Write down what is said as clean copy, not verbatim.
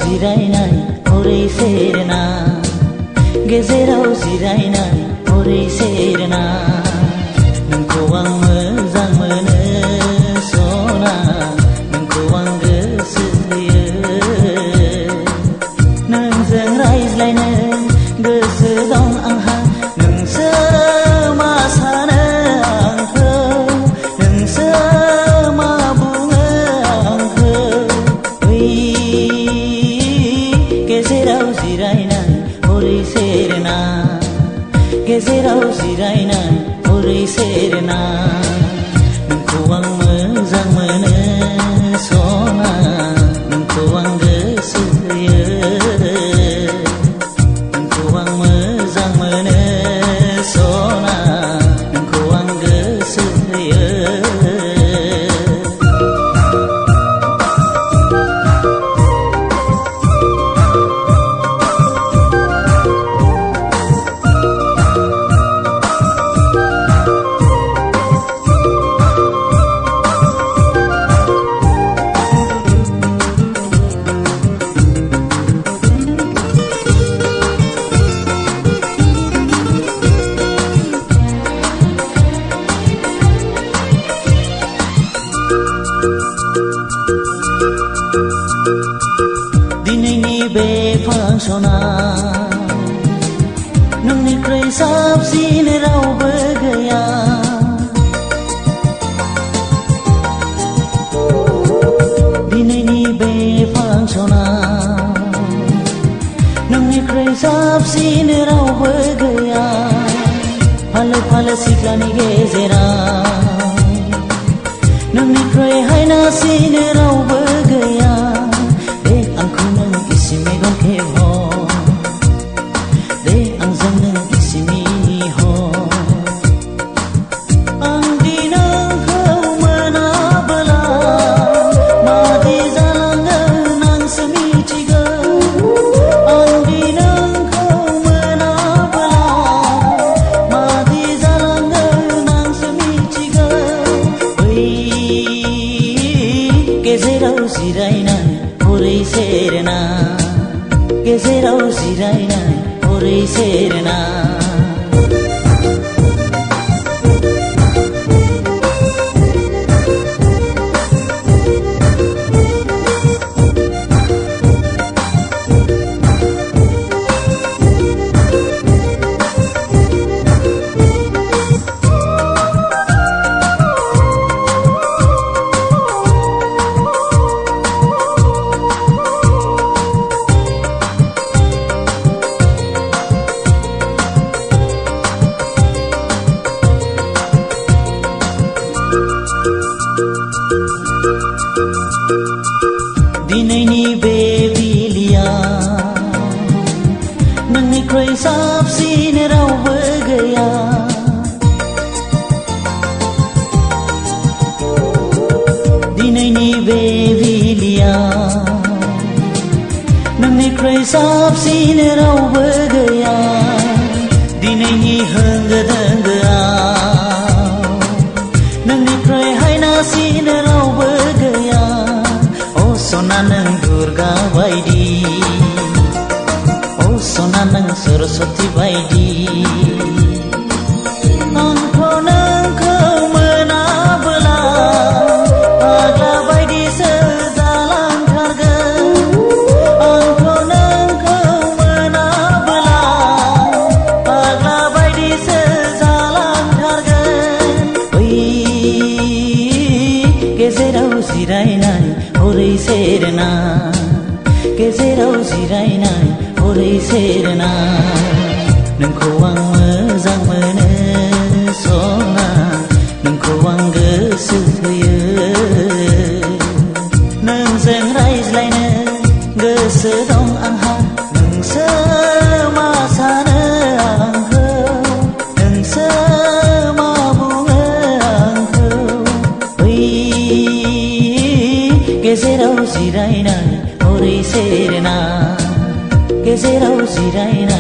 जिरायनाय हरै सेरना गेजेराव जिरायनाय हरै सेरना नोंखौ आं मोजां मोनो सना नोंखौ आं गोसो होयो नोंजों रायज्लायनो गोसो दं आंहा नोंसो मा सानो आंखौ नोंसो मा बुङो आंखौ बै गेजेराव जिरायनाय हरै सेरना गेजेराव जिरायनाय हरै सेरना नोंखौ आं मोजां मोनो सना नोंखौ आं गोसो होयो नोंखौ आं मोजां मोनो सना नोंखौ आं गोसो होयो दिनैनि बे फांसना नोंनिख्रुइ साबसिन रावबो गैया दिनैनि बे फांसना नोंनिख्रुइ साबसिन रावबो गैया फालो फालो सिख्लानि गेजेराव नोंनिख्रुइ हायनासिन रावबो गैया दे आंखौ नों इसे मेगन खेवह दे आंजों नों इसे मिनिह आंदि नोंखौ मोनाबोला मादि जालांगोन आंसो मिथिगौ आंदि नोंखौ मोनाबोला मादि जालांगोन आंसो मिथिगौ बै गेजेराव जिरायनाय हरै सेरना गेजेराव जिरायनाय हरै सेरना दिनैनि बे बिलिया नोंनिख्रुइ साबसिन रावबो गैया दिनैनि बे बिलिया नोंनिख्रुइ साबसिन रावबो गैया दिनैनि होंगो दोंगोआव नोंनिख्रुइ हायनासिन रावबो गैया सना नों दुर्गा बायदि सना नों सरस्वती बायदि आंथ' नोंखौ मोनाबोला फाग्ला बायदिसो जालांथारगोन आंथ' नोंखौ मोनाबोला फाग्ला बायदिसो जालांथारगोन बै गेजेराव जिरायनाय हरै सेरना गेजेराव जिरायनाय हरै सेरना नोंखौ आं मोजां मोनो सना नोंखौ आं गोसो होयो नोंजों रायज्लायनो गोसो दं आंहा नोंसो मा सानो आंखौ नोंसो मा बुङो आंखौ बै गेजेराव जिरायनाय हरै सेरना गेजेराव जिरायनाय